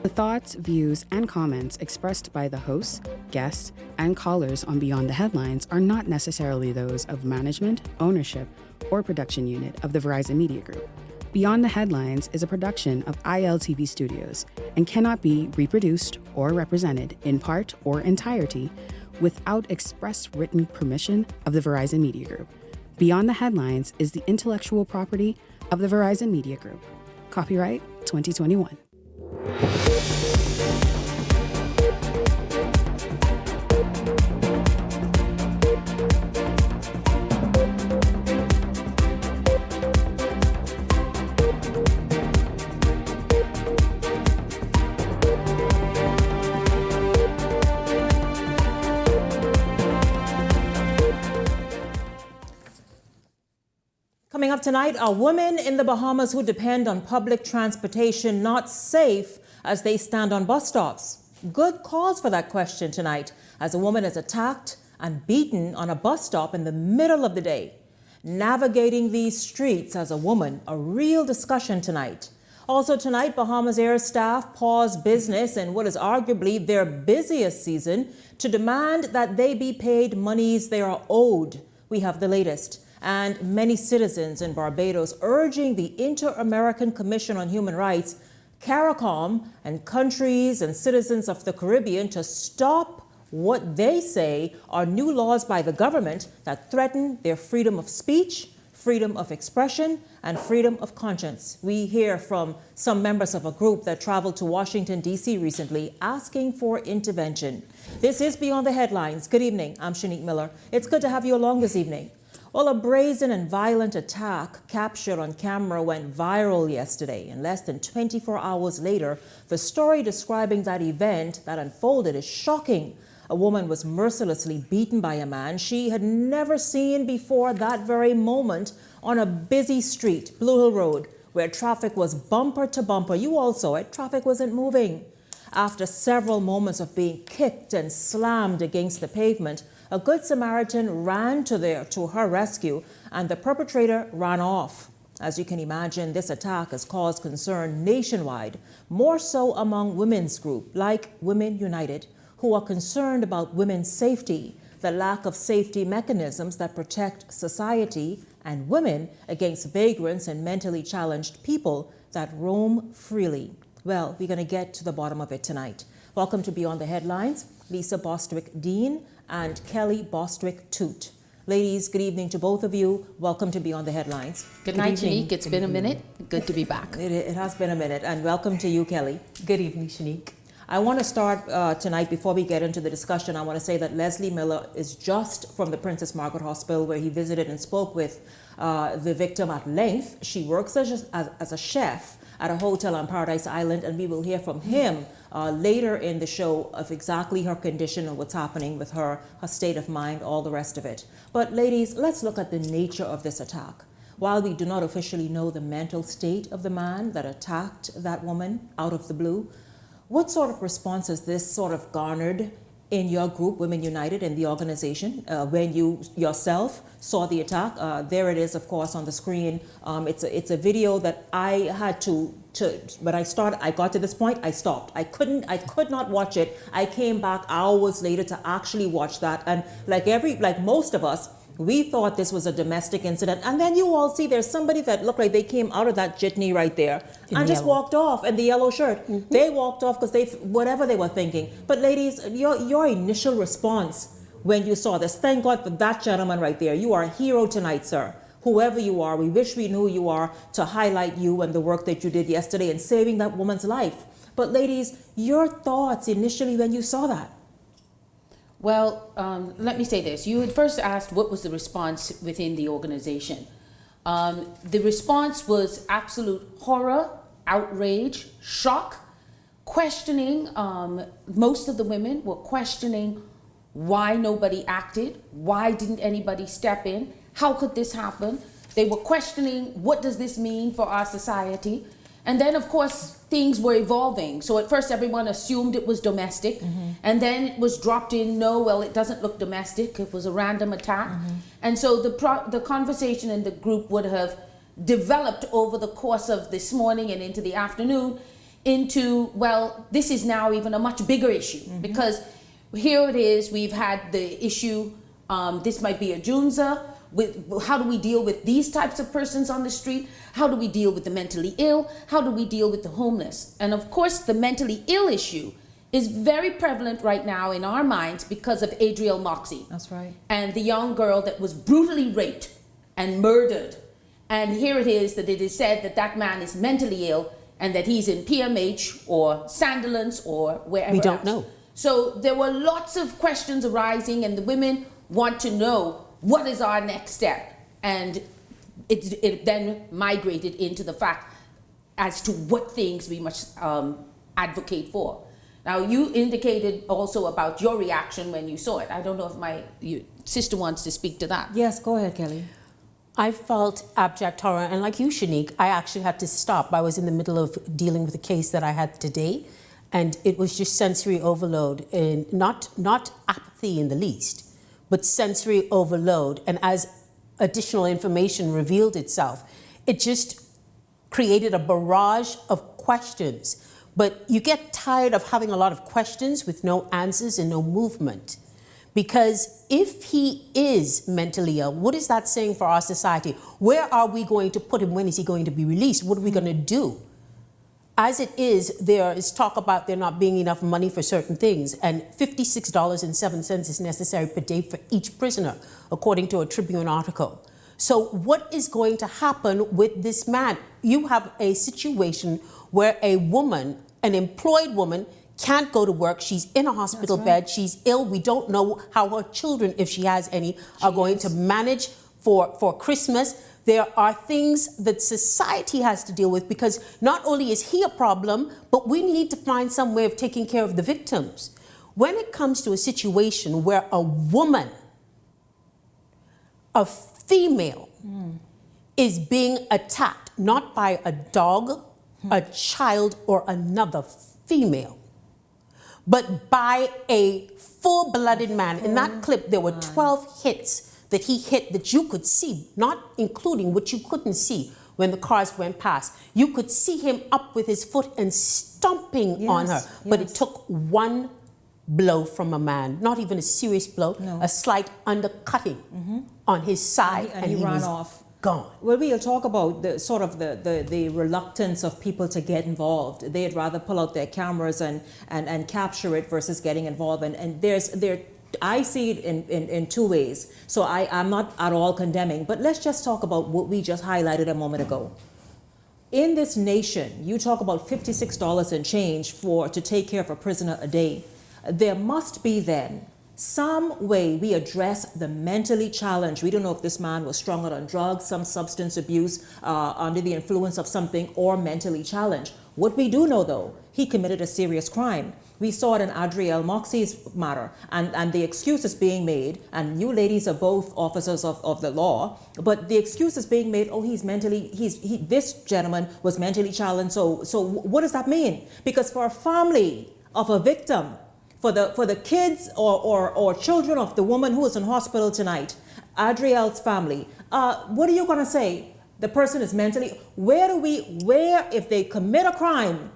The thoughts, views, and comments expressed by the hosts, guests, and callers on Beyond the Headlines are not necessarily those of management, ownership, or production unit of the Verizon Media Group. Beyond the Headlines is a production of ILTV Studios and cannot be reproduced or represented in part or entirety without express written permission of the Verizon Media Group. Beyond the Headlines is the intellectual property of the Verizon Media Group. Copyright 2021. Coming up tonight, are women in the Bahamas who depend on public transportation not safe as they stand on bus stops? Good cause for that question tonight, as a woman is attacked and beaten on a bus stop in the middle of the day. Navigating these streets as a woman, a real discussion tonight. Also tonight, Bahamasair staff pause business in what is arguably their busiest season to demand that they be paid monies they are owed. We have the latest. And many citizens in Barbados urging the Inter-American Commission on Human Rights, CARICOM, and countries and citizens of the Caribbean to stop what they say are new laws by the government that threaten their freedom of speech, freedom of expression, and freedom of conscience. We hear from some members of a group that traveled to Washington, D.C. recently asking for intervention. This is Beyond the Headlines. Good evening. I'm Shanique Miller. It's good to have you along this evening. Well, a brazen and violent attack captured on camera went viral yesterday. And less than 24 hours later, the story describing that event that unfolded is shocking. A woman was mercilessly beaten by a man she had never seen before that very moment on a busy street, Blue Hill Road, where traffic was bumper to bumper. You all saw it. Traffic wasn't moving. After several moments of being kicked and slammed against the pavement, a Good Samaritan ran to her rescue, and the perpetrator ran off. As you can imagine, this attack has caused concern nationwide, more so among women's groups like Women United, who are concerned about women's safety, the lack of safety mechanisms that protect society and women against vagrants and mentally challenged people that roam freely. Well, we're going to get to the bottom of it tonight. Welcome to Beyond the Headlines, Lisa Bostwick-Dean and Kelly Bostwick-Toot. Ladies, good evening to both of you. Welcome to Beyond the Headlines. Good night, Shanique. It's been a minute. Good to be back. It has been a minute. And welcome to you, Kelly. Good evening, Shanique. I want to start tonight, before we get into the discussion, I want to say that Leslie Miller is just from the Princess Margaret Hospital, where he visited and spoke with the victim at length. She works as a chef at a hotel on Paradise Island, and we will hear from him later in the show of exactly her condition and what's happening with her state of mind, all the rest of it. But ladies, let's look at the nature of this attack. While we do not officially know the mental state of the man that attacked that woman out of the blue, what sort of response has this sort of garnered in your group, Women United, and the organization, when you yourself saw the attack? There it is, of course, on the screen. It's a video that I had to when I got to this point, I stopped. I could not watch it. I came back hours later to actually watch that. And like most of us, we thought this was a domestic incident. And then you all see there's somebody that looked like they came out of that jitney right there and just walked off in the yellow shirt. Mm-hmm. They walked off because whatever they were thinking. But ladies, your initial response when you saw this, thank God for that gentleman right there. You are a hero tonight, sir. Whoever you are, we wish we knew who you are to highlight you and the work that you did yesterday in saving that woman's life. But ladies, your thoughts initially when you saw that? Well, let me say this. You had first asked what was the response within the organization. The response was absolute horror, outrage, shock, questioning. Most of the women were questioning why nobody acted, why didn't anybody step in, how could this happen? They were questioning, what does this mean for our society? And then, of course, things were evolving. So at first, everyone assumed it was domestic. Mm-hmm. And then it was dropped in, no, well, it doesn't look domestic. It was a random attack. Mm-hmm. And so the conversation in the group would have developed over the course of this morning and into the afternoon into, well, this is now even a much bigger issue, because here it is, we've had the issue, this might be a Junza, with how do we deal with these types of persons on the street? How do we deal with the mentally ill? How do we deal with the homeless? And of course, the mentally ill issue is very prevalent right now in our minds because of Adriel Moxie. That's right. And the young girl that was brutally raped and murdered. And here it is that it is said that that man is mentally ill and that he's in PMH or Sandilands or wherever We don't else. know. So there were lots of questions arising, and the women want to know, what is our next step? And it then migrated into the fact as to what things we must advocate for. Now, you indicated also about your reaction when you saw it. I don't know if your sister wants to speak to that. Yes, go ahead, Kelly. I felt abject horror, and like you, Shanique, I actually had to stop. I was in the middle of dealing with a case that I had today, and it was just sensory overload, and not apathy in the least, but sensory overload. And as additional information revealed itself, it just created a barrage of questions. But you get tired of having a lot of questions with no answers and no movement. Because if he is mentally ill, what is that saying for our society? Where are we going to put him? When is he going to be released? What are we going to do? As it is, there is talk about there not being enough money for certain things, and $56.07 is necessary per day for each prisoner, according to a Tribune article. So what is going to happen with this man? You have a situation where a woman, an employed woman, can't go to work. She's in a hospital bed. She's ill. We don't know how her children, if she has any, are going to manage for Christmas. There are things that society has to deal with, because not only is he a problem, but we need to find some way of taking care of the victims. When it comes to a situation where a woman, a female, is being attacked, not by a dog, a child, or another female, but by a full-blooded man. In that clip, there were 12 hits that he hit that you could see, not including what you couldn't see when the cars went past. You could see him up with his foot and stomping on her. But it took one blow from a man, not even a serious blow, a slight undercutting on his side, and he ran was off. Gone. Well, we'll talk about the sort of the reluctance of people to get involved. They'd rather pull out their cameras and capture it versus getting involved. And I see it in two ways. So I'm not at all condemning, but let's just talk about what we just highlighted a moment ago. In this nation, you talk about $56 and change to take care of a prisoner a day. There must be then some way we address the mentally challenged. We don't know if this man was strung out on drugs, some substance abuse, under the influence of something, or mentally challenged. What we do know, though, he committed a serious crime. We saw it in Adriel Moxie's matter, and the excuse is being made, and you ladies are both officers of the law, but the excuse is being made, oh, this gentleman was mentally challenged, so what does that mean? Because for a family of a victim, for the kids or children of the woman who is in hospital tonight, Adriel's family, what are you going to say? The person is mentally, where if they commit a crime,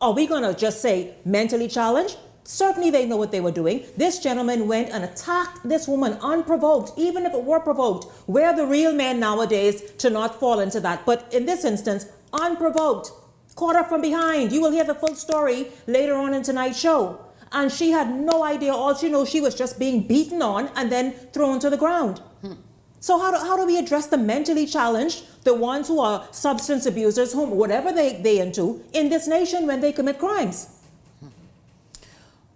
are we going to just say mentally challenged? Certainly they know what they were doing. This gentleman went and attacked this woman unprovoked, even if it were provoked. We're the real men nowadays to not fall into that. But in this instance, unprovoked, caught her from behind. You will hear the full story later on in tonight's show. And she had no idea. All she knows, she was just being beaten on and then thrown to the ground. So how do we address the mentally challenged, the ones who are substance abusers, whatever they into, in this nation when they commit crimes?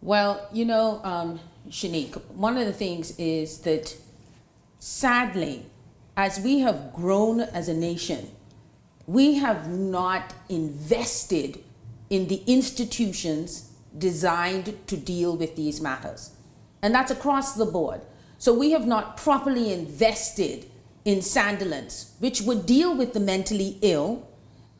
Well, Shanique, one of the things is that, sadly, as we have grown as a nation, we have not invested in the institutions designed to deal with these matters. And that's across the board. So we have not properly invested in Sandilands, which would deal with the mentally ill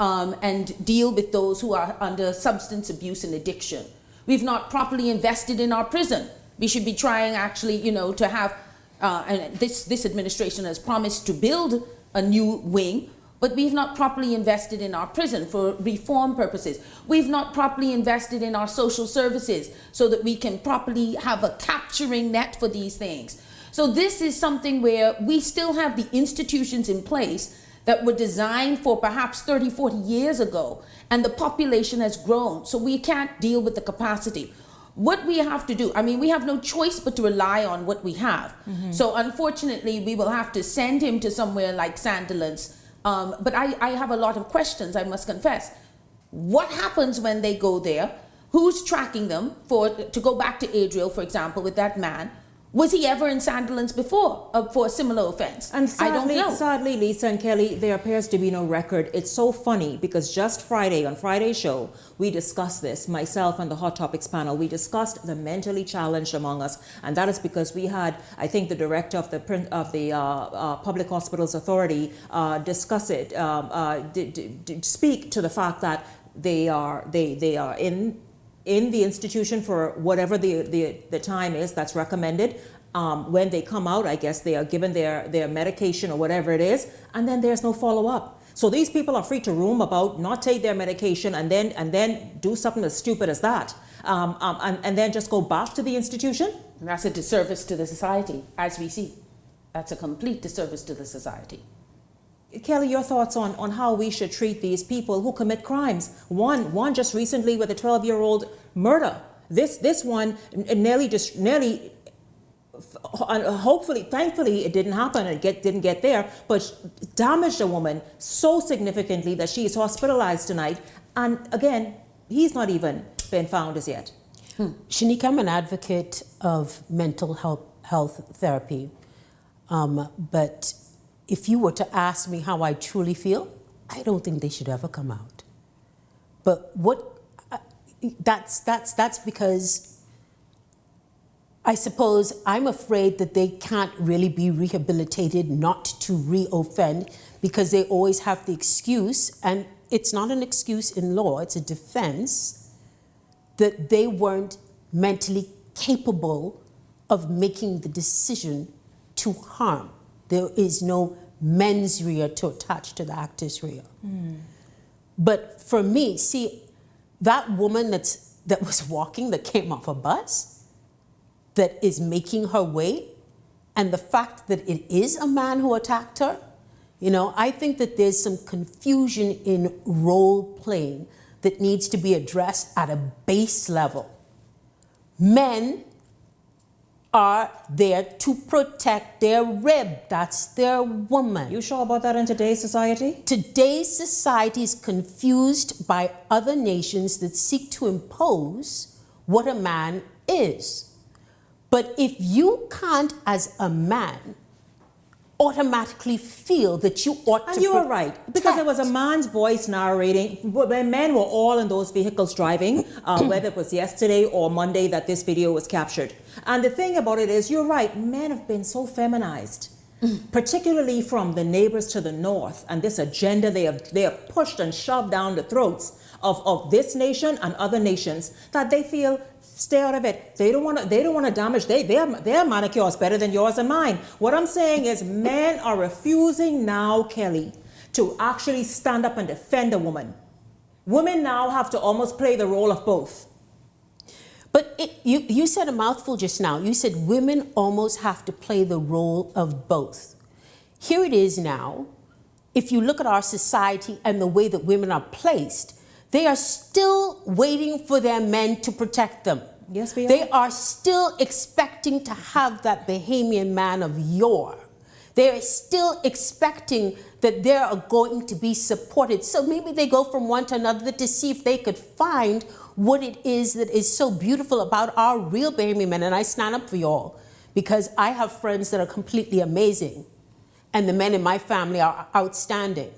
and deal with those who are under substance abuse and addiction. We've not properly invested in our prison. We should be trying actually, to have, and this administration has promised to build a new wing but we've not properly invested in our prison for reform purposes. We've not properly invested in our social services so that we can properly have a capturing net for these things. So this is something where we still have the institutions in place that were designed for perhaps 30, 40 years ago, and the population has grown, so we can't deal with the capacity. What we have to do, I mean, we have no choice but to rely on what we have. So unfortunately, we will have to send him to somewhere like Sandilands. But I have a lot of questions, I must confess. What happens when they go there? Who's tracking them? To go back to Adriel, for example, with that man, was he ever in Sandilands before for a similar offense? And I don't know. Sadly, Lisa and Kelly, there appears to be no record. It's so funny because just Friday, on Friday's show, we discussed this, myself and the Hot Topics panel, we discussed the mentally challenged among us. And that is because we had, I think, the director of the Public Hospitals Authority discuss it, speak to the fact that they are in the institution for whatever the time is that's recommended. When they come out, I guess they are given their medication or whatever it is, and then there's no follow-up. So these people are free to roam about, not take their medication, and then do something as stupid as that, and then just go back to the institution. And that's a disservice to the society, as we see. That's a complete disservice to the society. Kelly, your thoughts on how we should treat these people who commit crimes. One just recently with a 12-year-old murder. This one nearly, hopefully, thankfully, it didn't happen. It didn't get there, but damaged a woman so significantly that she is hospitalized tonight. And again, he's not even been found as yet. Shanique, I'm an advocate of mental health therapy, but if you were to ask me how I truly feel, I don't think they should ever come out. But that's because I suppose I'm afraid that they can't really be rehabilitated not to re-offend because they always have the excuse, and it's not an excuse in law, it's a defense, that they weren't mentally capable of making the decision to harm. There is no mens rea to attach to the actus rea. But for me, see, that woman that was walking, that came off a bus, that is making her way, and the fact that it is a man who attacked her, I think that there's some confusion in role playing that needs to be addressed at a base level. Men are there to protect their rib. That's their woman. You sure about that in today's society? Today's society is confused by other nations that seek to impose what a man is. But if you can't, as a man, automatically feel that you ought to. And you were right, because it was a man's voice narrating when men were all in those vehicles driving, whether it was yesterday or Monday that this video was captured. And the thing about it is, you're right, men have been so feminized, particularly from the neighbors to the north, and this agenda they have pushed and shoved down the throats of this nation and other nations, that they feel, stay out of it. They don't want to damage. Their manicure is better than yours and mine. What I'm saying is, men are refusing now, Kelly, to actually stand up and defend a woman. Women now have to almost play the role of both. But you said a mouthful just now. You said women almost have to play the role of both. Here it is now. If you look at our society and the way that women are placed, they are still waiting for their men to protect them. Yes, we are. They are still expecting to have that Bahamian man of yore. They are still expecting that they are going to be supported. So maybe they go from one to another to see if they could find what it is that is so beautiful about our real Bahamian men. And I stand up for y'all because I have friends that are completely amazing. And the men in my family are outstanding.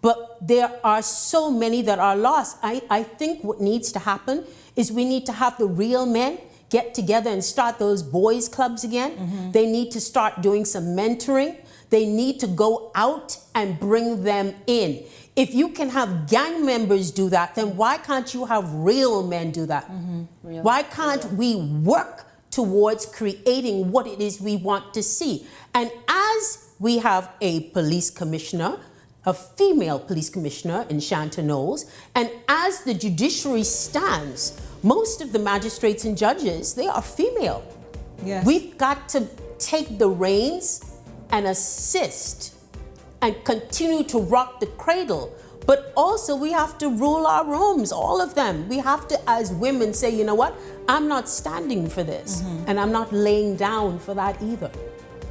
But there are so many that are lost. I think what needs to happen is we need to have the real men get together and start those boys clubs again. They need to start doing some mentoring. They need to go out and bring them in. If you can have gang members do that, then why can't you have real men do that? Why can't we work towards creating what it is we want to see? And as we have a police commissioner, a female police commissioner in Shanta Knowles. And as the judiciary stands, most of the magistrates and judges, they are female. Yes. We've got to take the reins and assist and continue to rock the cradle. But also we have to rule our rooms, all of them. We have to, as women, say, you know what? I'm not standing for this. And I'm not laying down for that either.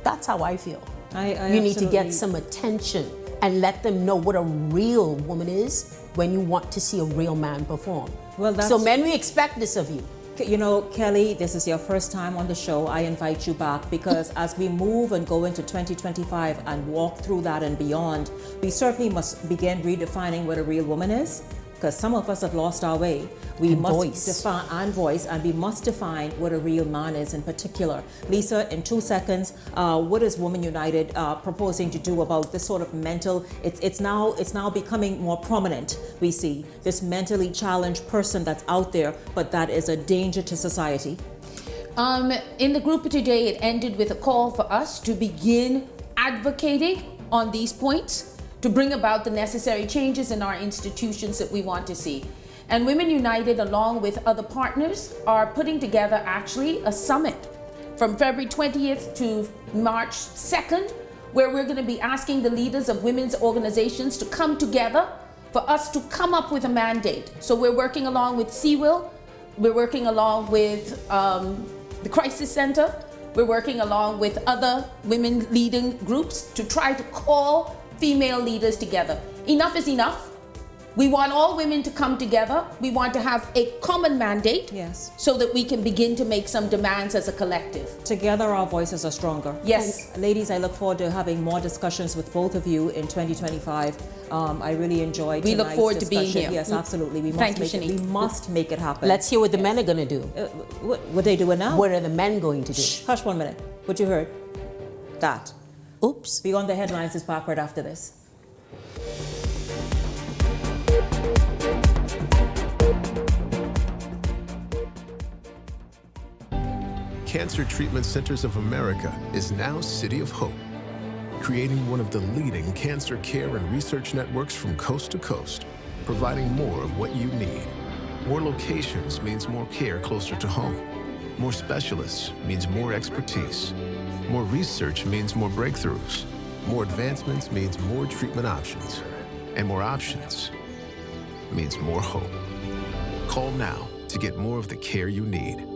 That's how I feel. You need to get some attention and let them know what a real woman is when you want to see a real man perform. Well, so men, we expect this of you. You know, Kelly, this is your first time on the show. I invite you back because as we move and go into 2025 and walk through that and beyond, we certainly must begin redefining what a real woman is. Because some of us have lost our way. We must define voice, and we must define what a real man is in particular. Lisa, in 2 seconds, what is Women United proposing to do about this sort of mental? It's now becoming more prominent. We see this mentally challenged person that's out there, but that is a danger to society. In the group today, it ended with a call for us to begin advocating on these points, to bring about the necessary changes in our institutions that we want to see. And Women United, along with other partners, are putting together actually a summit from February 20th to March 2nd, where we're going to be asking the leaders of women's organizations to come together for us to come up with a mandate. So we're working along with CWIL, we're working along with the Crisis Center, we're working along with other women leading groups to try to call female leaders together. Enough is enough. We want all women to come together. We want to have a common mandate, yes, so that we can begin to make some demands as a collective. Together our voices are stronger. Yes. And ladies, I look forward to having more discussions with both of you in 2025y. I really enjoyed tonight's discussion. We look forward to being here. Yes, absolutely. We must make it happen. Let's hear what the men are going to do. What they doing now? What are the men going to do? Shh, hush 1 minute. What you heard? That. Oops. Beyond the Headlines is back right after this. Cancer Treatment Centers of America is now City of Hope, creating one of the leading cancer care and research networks from coast to coast, providing more of what you need. More locations means more care closer to home. More specialists means more expertise. More research means more breakthroughs. More advancements means more treatment options. And more options means more hope. Call now to get more of the care you need.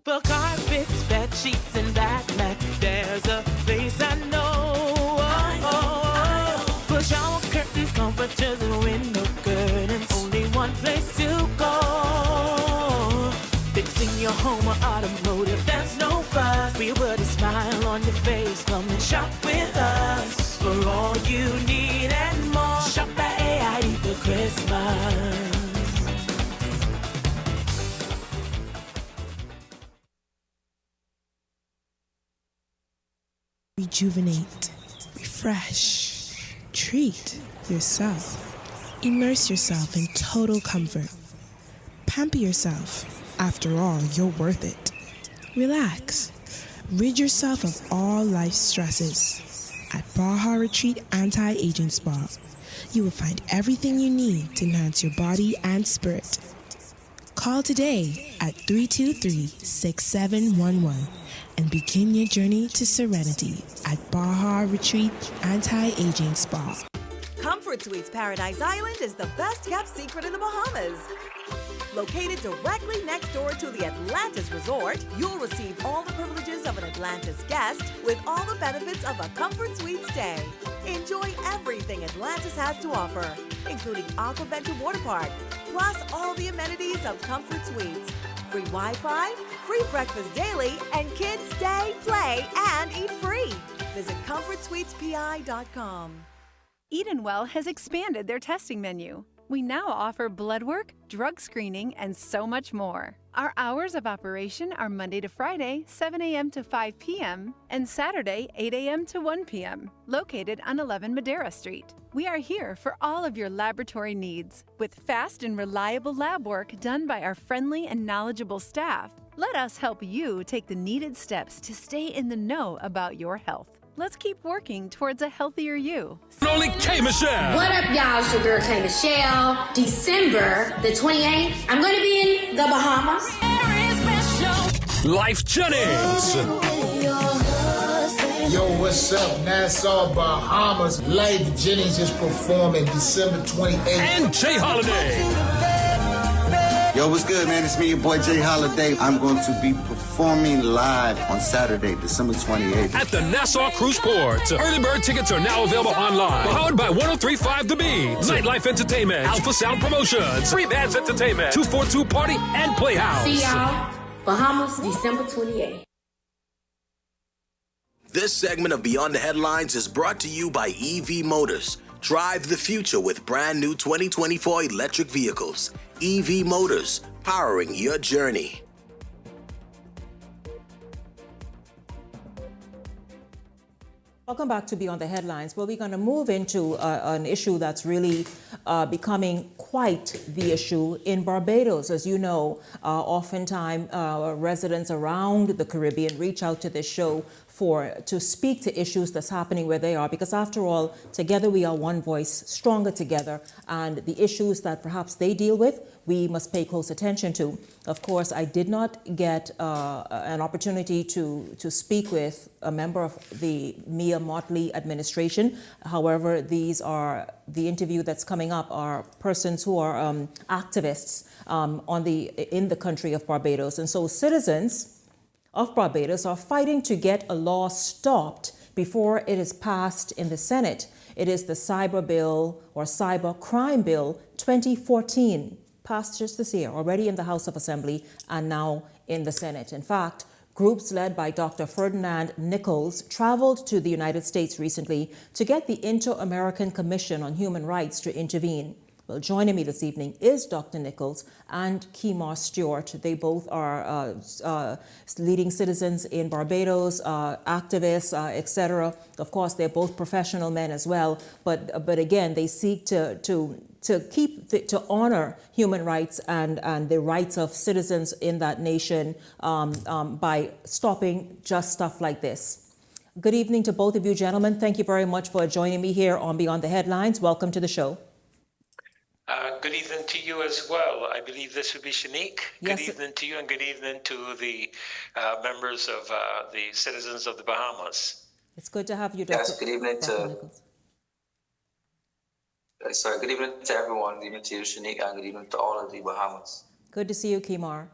For carpets, bed sheets, and bath mats, there's a place I know. For shower curtains, comforters, and window curtains, only one place to go. Fixing your home or automotive, that's no fuss. We'll put a smile on your face. Come and shop with us for all you need and more. Shop at AID for Christmas. Rejuvenate, refresh, treat yourself. Immerse yourself in total comfort. Pamper yourself. After all, you're worth it. Relax. Rid yourself of all life's stresses. At Baja Retreat Anti-Aging Spa, you will find everything you need to enhance your body and spirit. Call today at 323-6711 and begin your journey to serenity at Baja Retreat Anti-Aging Spa. Comfort Suites Paradise Island is the best kept secret in the Bahamas. Located directly next door to the Atlantis Resort, you'll receive all the privileges of an Atlantis guest with all the benefits of a Comfort Suite stay. Enjoy everything Atlantis has to offer, including Aquaventure Water Park, plus all the amenities of Comfort Suites. Free Wi-Fi, free breakfast daily, and kids stay, play, and eat free. Visit ComfortSuitesPI.com. Edenwell has expanded their testing menu. We now offer blood work, drug screening, and so much more. Our hours of operation are Monday to Friday, 7 a.m. to 5 p.m., and Saturday, 8 a.m. to 1 p.m., located on 11 Madera Street. We are here for all of your laboratory needs, with fast and reliable lab work done by our friendly and knowledgeable staff. Let us help you take the needed steps to stay in the know about your health. Let's keep working towards a healthier you. Only K Michelle. What up, y'all? It's your girl K Michelle. December the 28th, I'm going to be in the Bahamas. Life Jennings. Yo, what's up? Nassau, Bahamas. Life Jennings is performing December 28th. And Jay Holiday. Yo, what's good, man? It's me, your boy Jay Holiday. I'm going to be performing live on Saturday, December 28th. At the Nassau Cruise Port. Early bird tickets are now available online. Powered by 103.5 The Beat. Nightlife Entertainment. Alpha Sound Promotions. Free Bands Entertainment. 242 Party and Playhouse. See y'all, Bahamas, December 28th. This segment of Beyond the Headlines is brought to you by EV Motors. Drive the future with brand new 2024 electric vehicles. EV Motors, powering your journey. Welcome back to Beyond the Headlines. Well, we're going to move into an issue that's really becoming quite the issue in Barbados. As you know, oftentimes residents around the Caribbean reach out to this show to speak to issues that's happening where they are, because after all, together we are one voice, stronger together, and the issues that perhaps they deal with, we must pay close attention to. Of course, I did not get an opportunity to speak with a member of the Mia Motley administration. However, these are the interview that's coming up are persons who are activists in the country of Barbados, and so citizens of Barbados are fighting to get a law stopped before it is passed in the Senate. It is the Cyber Bill or Cyber Crime Bill 2014, passed just this year, already in the House of Assembly and now in the Senate. In fact, groups led by Dr. Ferdinand Nichols traveled to the United States recently to get the Inter-American Commission on Human Rights to intervene. Well, joining me this evening is Dr. Nichols and Kemar Stewart. They both are leading citizens in Barbados, activists, etc. Of course, they're both professional men as well. But again, they seek to honor human rights and the rights of citizens in that nation by stopping just stuff like this. Good evening to both of you, gentlemen. Thank you very much for joining me here on Beyond the Headlines. Welcome to the show. Good evening to you as well. I believe this would be Shanique. Yes. Good evening to you, and good evening to the members of the citizens of the Bahamas. It's good to have you, Dr. Yes, good evening good evening to everyone. Good evening to you, Shanique, and good evening to all of the Bahamas. Good to see you, Kemar.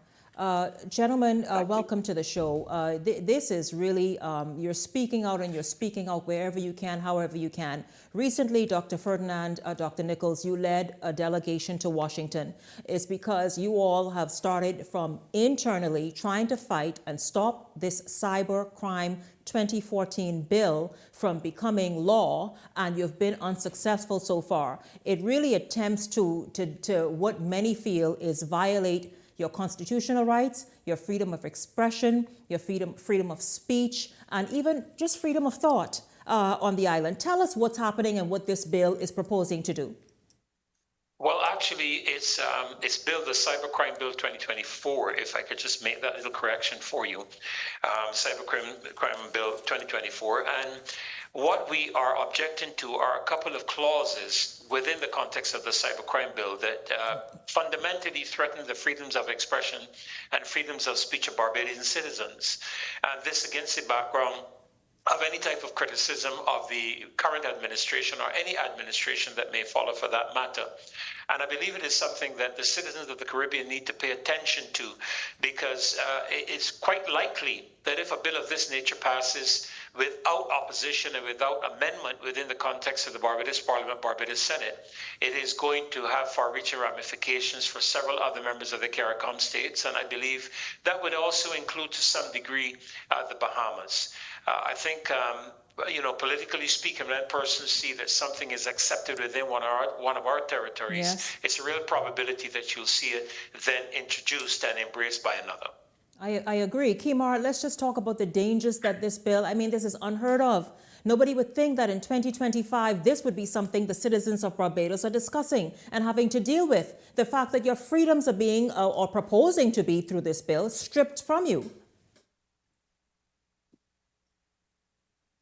Gentlemen, welcome to the show. This is really, you're speaking out, and you're speaking out wherever you can, however you can. Recently, Dr. Ferdinand, Dr. Nichols, you led a delegation to Washington. It's because you all have started from internally trying to fight and stop this cyber crime 2014 bill from becoming law, and you've been unsuccessful so far. It really attempts to what many feel is violate your constitutional rights, your freedom of expression, your freedom of speech, and even just freedom of thought on the island. Tell us what's happening and what this bill is proposing to do. Well, actually, it's Bill, the Cybercrime Bill 2024, if I could just make that little correction for you. Cybercrime Bill 2024. And what we are objecting to are a couple of clauses within the context of the Cybercrime Bill that fundamentally threaten the freedoms of expression and freedoms of speech of Barbadian citizens. And this against the background of any type of criticism of the current administration or any administration that may follow for that matter. And I believe it is something that the citizens of the Caribbean need to pay attention to, because it's quite likely that if a bill of this nature passes without opposition and without amendment within the context of the Barbados Parliament, Barbados Senate, it is going to have far-reaching ramifications for several other members of the CARICOM states, and I believe that would also include to some degree the Bahamas. I think, politically speaking, when persons see that something is accepted within one of our territories, yes, it's a real probability that you'll see it then introduced and embraced by another. I agree. Kemar, let's just talk about the dangers that this bill, this is unheard of. Nobody would think that in 2025, this would be something the citizens of Barbados are discussing and having to deal with. The fact that your freedoms are being, or proposing to be through this bill, stripped from you.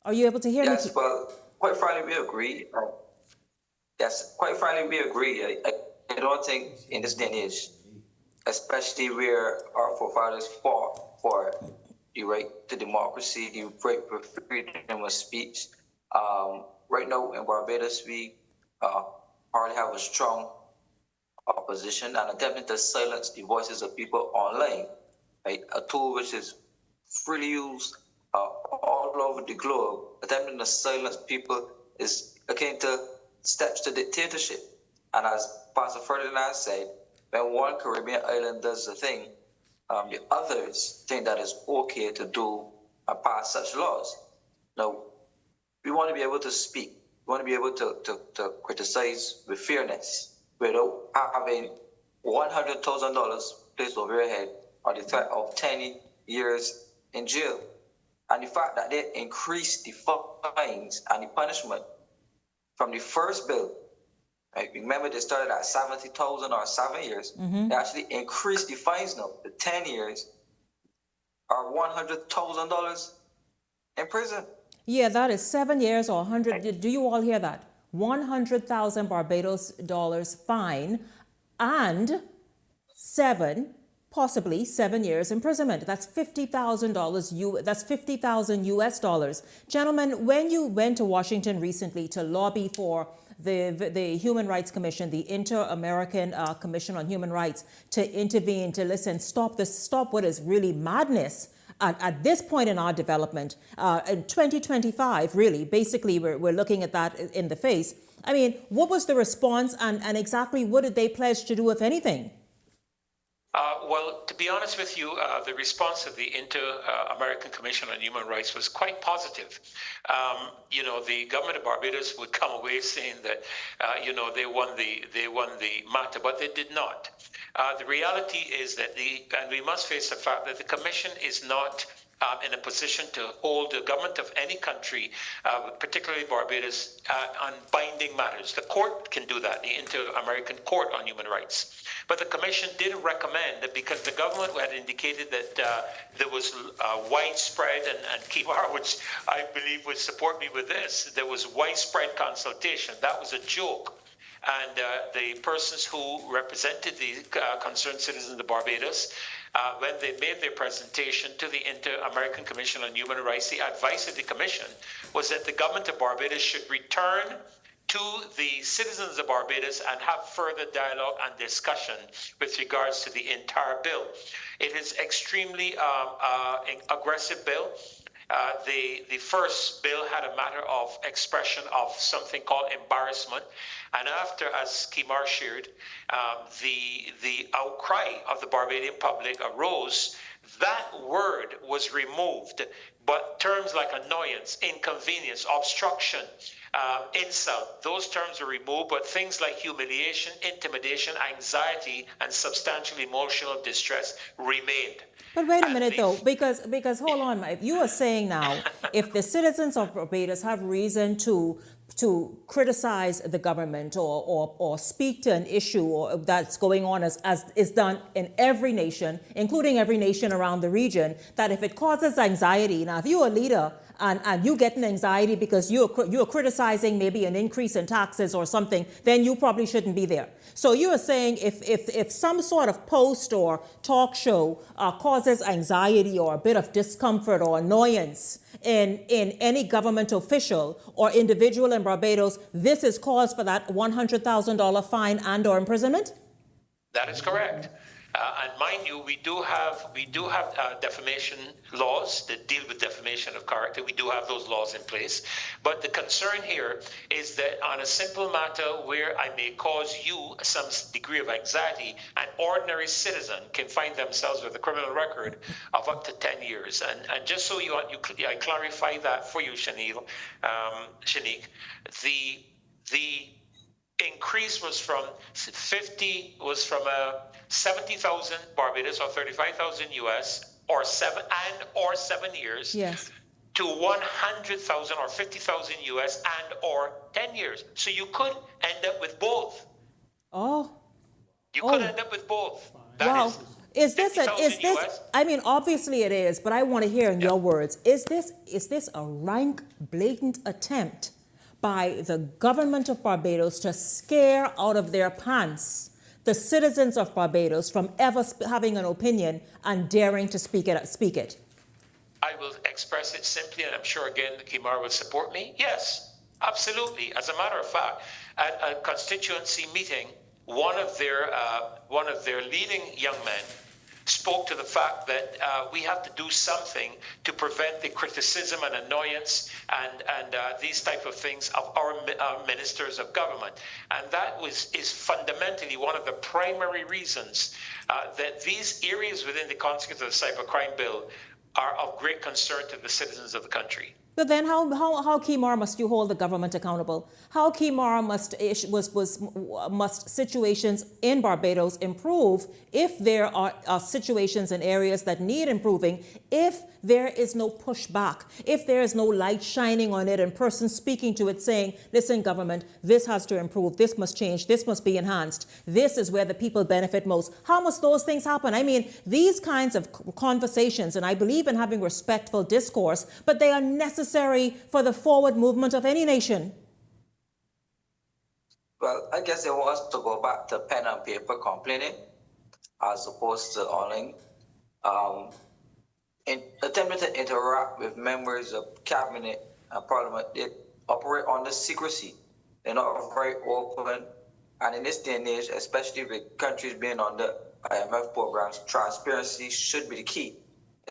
Are you able to hear me? Yes, well, quite frankly, we agree. Yes, quite frankly, we agree. I don't think in this day and age, especially where our forefathers fought for the right to democracy, the right for freedom of speech. Right now in Barbados, we hardly have a strong opposition and attempting to silence the voices of people online, right? A tool which is freely used all over the globe. Attempting to silence people is akin to steps to dictatorship. And as Pastor Ferdinand said, when one Caribbean island does a thing, the others think that it's okay to do and pass such laws. Now, we want to be able to speak. We want to be able to criticize with fairness without having $100,000 placed over your head or the threat of 10 years in jail. And the fact that they increased the fines and the punishment from the first bill, right? Remember, they started at 70,000 or 7 years. They actually increased the fines now to 10 years or $100,000 in prison. Yeah, that is 7 years or 100. Do you all hear that? 100,000 Barbados dollars fine and possibly 7 years imprisonment. That's $50,000. That's 50,000 US dollars. Gentlemen, when you went to Washington recently to lobby for the Human Rights Commission, the Inter-American Commission on Human Rights, to intervene, to listen, stop what is really madness at this point in our development, in 2025, really, basically, we're looking at that in the face. I mean, what was the response and exactly what did they pledge to do, if anything? Well, to be honest with you, the response of the Inter-American Commission on Human Rights was quite positive. The government of Barbados would come away saying that, they won the matter, but they did not. The reality is that and we must face the fact that the Commission is not in a position to hold the government of any country, particularly Barbados, on binding matters. The court can do that, the Inter-American Court on Human Rights. But the Commission did recommend that because the government had indicated that there was widespread, and Kimar, which I believe would support me with this, there was widespread consultation. That was a joke. And the persons who represented the concerned citizens of Barbados, when they made their presentation to the Inter-American Commission on Human Rights, the advice of the Commission was that the government of Barbados should return to the citizens of Barbados and have further dialogue and discussion with regards to the entire bill. It is extremely aggressive bill. The first bill had a matter of expression of something called embarrassment. And after, as Kimar shared, the outcry of the Barbadian public arose, that word was removed. But terms like annoyance, inconvenience, obstruction, insult, those terms are removed, but things like humiliation, intimidation, anxiety, and substantial emotional distress remained. But wait a minute, though, because hold on, if you are saying now, if the citizens of Barbados have reason to criticize the government or speak to an issue that's going on as is done in every nation, including every nation around the region, that if it causes anxiety, now if you're a leader and you get an anxiety because you're criticizing maybe an increase in taxes or something, then you probably shouldn't be there. So you are saying if some sort of post or talk show causes anxiety or a bit of discomfort or annoyance in any government official or individual in Barbados, this is cause for that $100,000 fine and or imprisonment? That is correct. And mind you, we do have defamation laws that deal with defamation of character. We do have those laws in place. But the concern here is that on a simple matter where I may cause you some degree of anxiety, an ordinary citizen can find themselves with a criminal record of up to 10 years. And just so I clarify that for you, Shanique, the increase was from 70,000 Barbados or 35,000 US or 7 years, yes, to 100,000 or 50,000 US and or 10 years. So you could end up with both. Oh. You could end up with both. Wow. Is this US? I mean, obviously it is, but I want to hear in your words. Is this a rank, blatant attempt by the government of Barbados to scare out of their pants the citizens of Barbados from ever having an opinion and daring to speak it? I will express it simply, and I'm sure again Kimar will support me. Yes, absolutely. As a matter of fact, at a constituency meeting, one of their leading young men spoke to the fact that we have to do something to prevent the criticism and annoyance and these type of things of our ministers of government. And that is fundamentally one of the primary reasons that these areas within the context of the cybercrime bill are of great concern to the citizens of the country. But then how Kimar must you hold the government accountable? How Kimar must situations in Barbados improve if there are situations in areas that need improving, if there is no pushback, if there is no light shining on it and person speaking to it saying, listen, government, this has to improve, this must change, this must be enhanced, this is where the people benefit most. How must those things happen? I mean, these kinds of conversations, and I believe in having respectful discourse, but they are necessary for the forward movement of any nation. Well, I guess it was to go back to pen and paper complaining as opposed to online. In attempting to interact with members of cabinet and parliament, they operate under secrecy. They're not very open. And in this day and age, especially with countries being under IMF programs, transparency should be the key,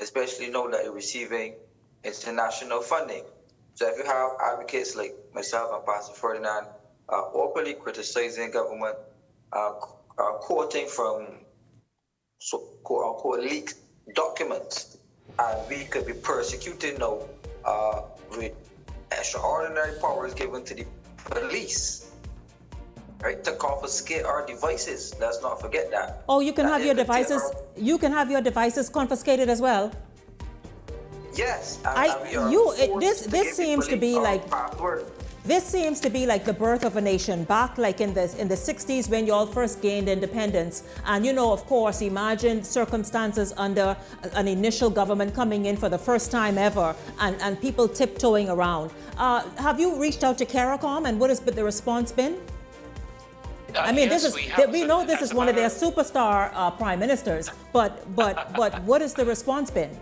especially now that you're receiving international funding. So if you have advocates like myself and Pastor Ferdinand openly criticizing government, quoting from quote-unquote leaked documents, and we could be persecuted now with extraordinary powers given to the police, right, to confiscate our devices. Let's not forget that. Oh, you can have your devices. You can have your devices confiscated as well. Yes, this seems to be like password. This seems to be like the birth of a nation back like in the 60s when you all first gained independence. And of course, imagine circumstances under an initial government coming in for the first time ever and people tiptoeing around. Have you reached out to CARICOM and what has the response been? I mean, yes, we know this is one of their superstar prime ministers, but what has the response been?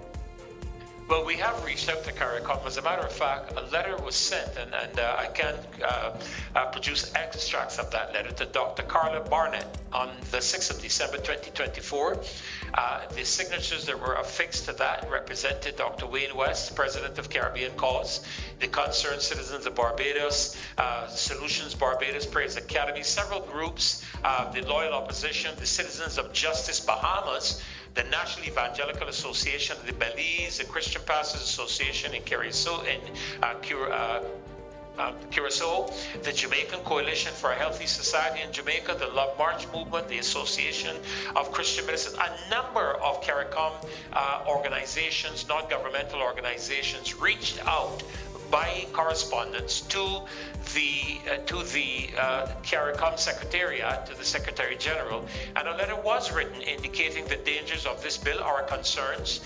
Well, we have reached out to CARICOM. As a matter of fact, a letter was sent, and I can produce extracts of that letter to Dr. Carla Barnett on the 6th of December 2024. The signatures that were affixed to that represented Dr. Wayne West, President of Caribbean Cause, the Concerned Citizens of Barbados, Solutions Barbados, Prayers Academy, several groups, the Loyal Opposition, the Citizens of Justice Bahamas, the National Evangelical Association of the Belize, the Christian Pastors Association in Curacao, the Jamaican Coalition for a Healthy Society in Jamaica, the Love March Movement, the Association of Christian Ministers, a number of CARICOM organizations, non-governmental organizations, reached out by correspondence to the CARICOM Secretariat, to the Secretary General, and a letter was written indicating the dangers of this bill, our concerns.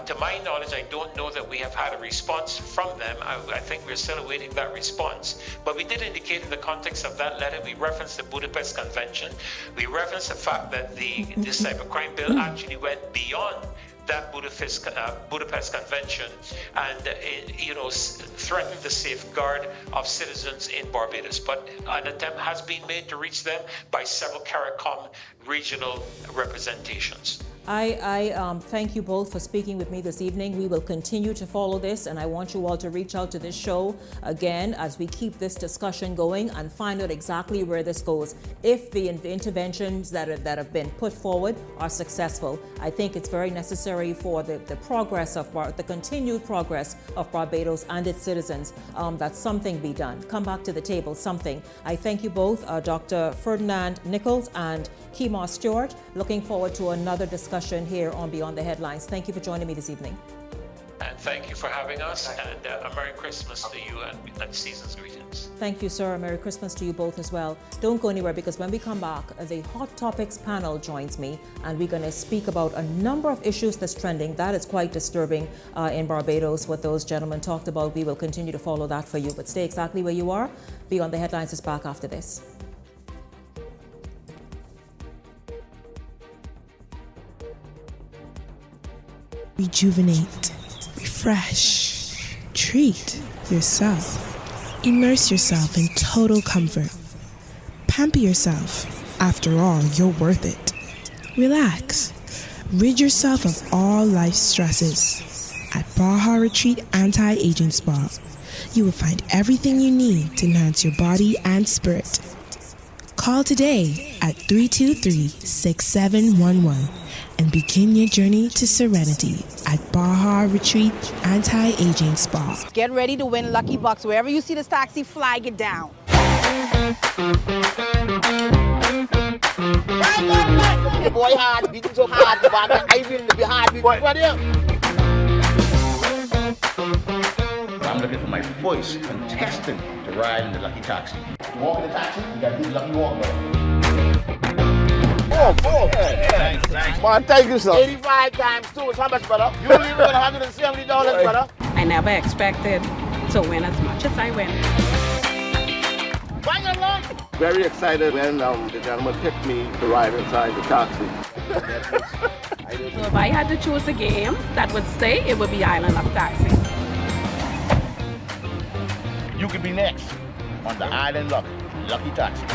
To my knowledge, I don't know that we have had a response from them. I think we're still awaiting that response. But we did indicate in the context of that letter, we referenced the Budapest Convention. We referenced the fact that this cybercrime bill actually went beyond that Budapest Convention and threatened the safeguard of citizens in Barbados. But an attempt has been made to reach them by several CARICOM regional representations. I thank you both for speaking with me this evening. We will continue to follow this, and I want you all to reach out to this show again as we keep this discussion going and find out exactly where this goes. If the interventions that have been put forward are successful, I think it's very necessary for the progress of the continued progress of Barbados and its citizens that something be done. Come back to the table, something. I thank you both, Dr. Ferdinand Nichols and Kimar Stewart. Looking forward to another discussion here on Beyond the Headlines. Thank you for joining me this evening. And thank you for having us, and a Merry Christmas to you and season's greetings. Thank you, sir. Merry Christmas to you both as well. Don't go anywhere, because when we come back, the Hot Topics panel joins me, and we're going to speak about a number of issues that's trending. That is quite disturbing in Barbados, what those gentlemen talked about. We will continue to follow that for you, but stay exactly where you are. Beyond the Headlines is back after this. Rejuvenate, refresh, treat yourself. Immerse yourself in total comfort. Pamper yourself. After all, you're worth it. Relax. Rid yourself of all life's stresses. At Baja Retreat Anti-Aging Spa, you will find everything you need to enhance your body and spirit. Call today at 323-6711 and begin your journey to serenity at Baja Retreat Anti-Aging Spa. Get ready to win Lucky Bucks. Wherever you see this taxi, flag it down. The boy hard, beating so hard, I will be hard. I'm looking for my first contestant to ride in the Lucky Taxi. You walk in the taxi, you got to do the Lucky Walk, brother. Oh. Thanks. Man, thank you, sir. 85 times 2 is how much, brother? You only win $170, brother. I never expected to win as much as I win. Bang along. Very excited when the gentleman picked me to ride inside the taxi. So if I had to choose a game that would stay, it would be Island of Taxi. You could be next on the Island Lucky Taxi.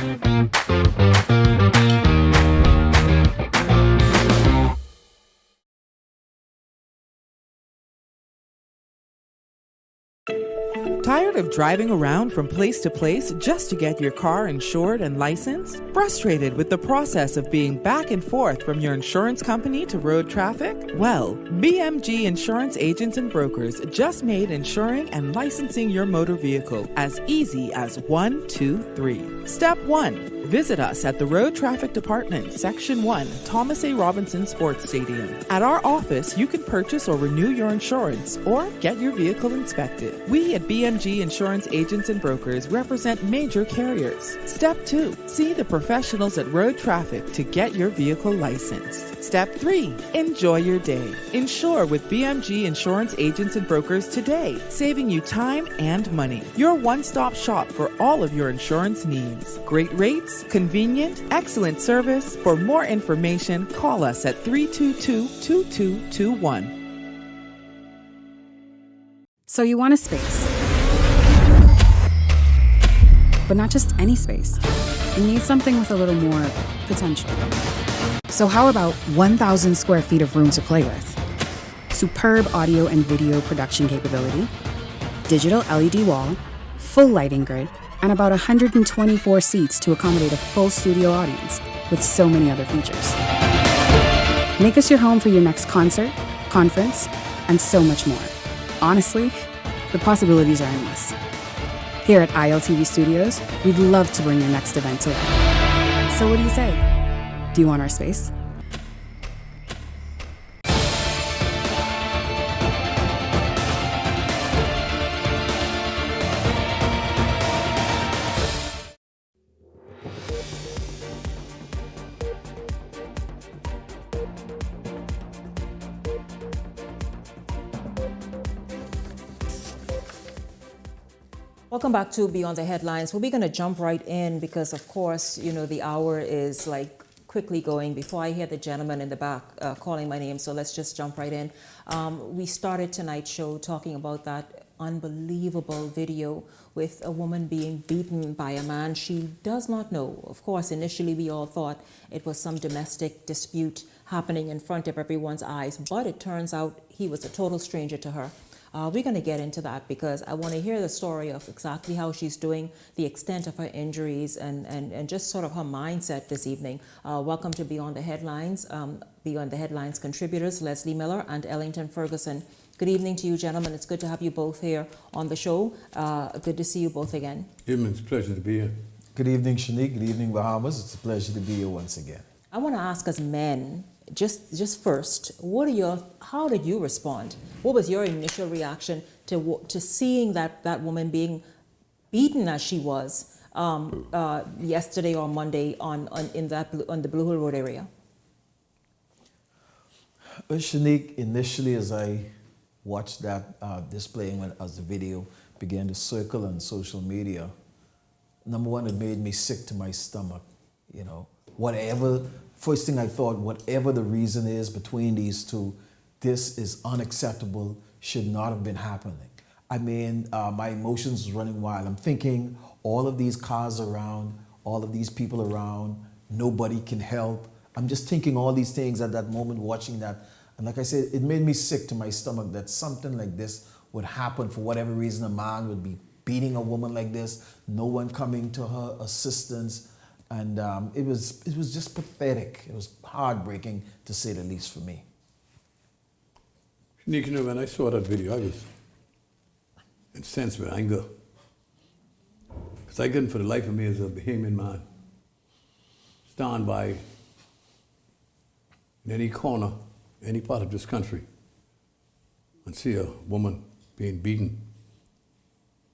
Tired of driving around from place to place just to get your car insured and licensed? Frustrated with the process of being back and forth from your insurance company to road traffic? Well, BMG Insurance Agents and Brokers just made insuring and licensing your motor vehicle as easy as 1, 2, 3. Step 1. Visit us at the Road Traffic Department, Section 1, Thomas A. Robinson Sports Stadium. At our office, you can purchase or renew your insurance or get your vehicle inspected. We at BMG Insurance Agents and Brokers represent major carriers. Step 2. See the professionals at Road Traffic to get your vehicle licensed. Step 3. Enjoy your day. Insure with BMG Insurance Agents and Brokers today, saving you time and money. Your one-stop shop for all of your insurance needs. Great rates, convenient, excellent service. For more information, call us at 322-2221. So you want a space. But not just any space. You need something with a little more potential. So how about 1,000 square feet of room to play with? Superb audio and video production capability, digital LED wall, full lighting grid, and about 124 seats to accommodate a full studio audience, with so many other features. Make us your home for your next concert, conference, and so much more. Honestly, the possibilities are endless. Here at ILTV Studios, we'd love to bring your next event to life. So what do you say? Do you want our space? Welcome back to Beyond the Headlines. Well, we're going to jump right in because, of course, you know, the hour is like quickly going before I hear the gentleman in the back calling my name. So let's just jump right in. We started tonight's show talking about that unbelievable video with a woman being beaten by a man she does not know. Of course, initially we all thought it was some domestic dispute happening in front of everyone's eyes, but it turns out he was a total stranger to her. We're going to get into that because I want to hear the story of exactly how she's doing, the extent of her injuries, and just sort of her mindset this evening. Welcome to Beyond the Headlines. Beyond the Headlines contributors, Leslie Miller and Ellington Ferguson. Good evening to you, gentlemen. It's good to have you both here on the show. Good to see you both again. It's a pleasure to be here. Good evening, Shanique. Good evening, Bahamas. It's a pleasure to be here once again. I want to ask, as men, Just first, how did you respond? What was your initial reaction to seeing that woman being beaten as she was yesterday or Monday on the Blue Hill Road area? Well, Shanique, initially as I watched that display as the video began to circle on social media, number one, it made me sick to my stomach. You know, first thing I thought, whatever the reason is between these two, this is unacceptable, should not have been happening. I mean, my emotions was running wild. I'm thinking all of these cars around, all of these people around, nobody can help. I'm just thinking all these things at that moment, watching that. And like I said, it made me sick to my stomach that something like this would happen for whatever reason. A man would be beating a woman like this, no one coming to her assistance. And it was just pathetic. It was heartbreaking, to say the least, for me. Nick, you know, when I saw that video, I was incensed with anger. Because I couldn't for the life of me as a Bahamian man stand by in any corner, any part of this country, and see a woman being beaten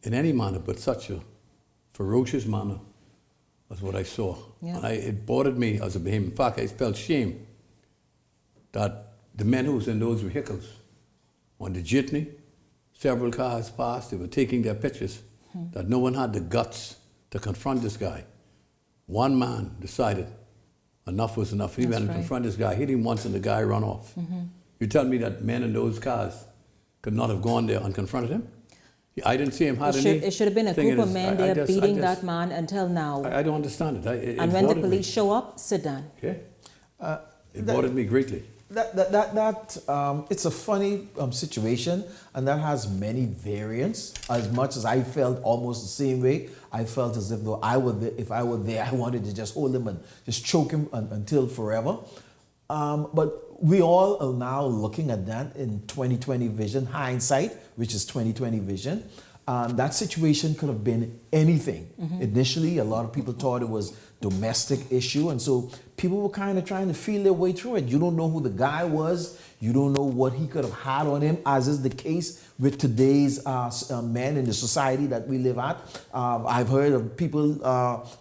in any manner, but such a ferocious manner as what I saw. Yeah. And it bothered me as a Bahamian. In fact, I felt shame that the men who was in those vehicles on the jitney, several cars passed, they were taking their pictures, that no one had the guts to confront this guy. One man decided enough was enough. He went to confront this guy, hit him once, and the guy ran off. You tell me that men in those cars could not have gone there and confronted him? I didn't see him had any. It should have been a group of men there beating that man until now. I don't understand it. And when the police show up, sit down. Okay. It bothered me greatly. It's a funny situation, and that has many variants. As much as I felt almost the same way, I felt as if though if I were there, I wanted to just hold him and just choke him until forever. But we all are now looking at that in 2020 vision, hindsight, which is 2020 vision. That situation could have been anything. Initially, a lot of people thought it was domestic issue, and so people were kind of trying to feel their way through it. You don't know who the guy was. You don't know what he could have had on him, as is the case with today's men in the society that we live at. I've heard of people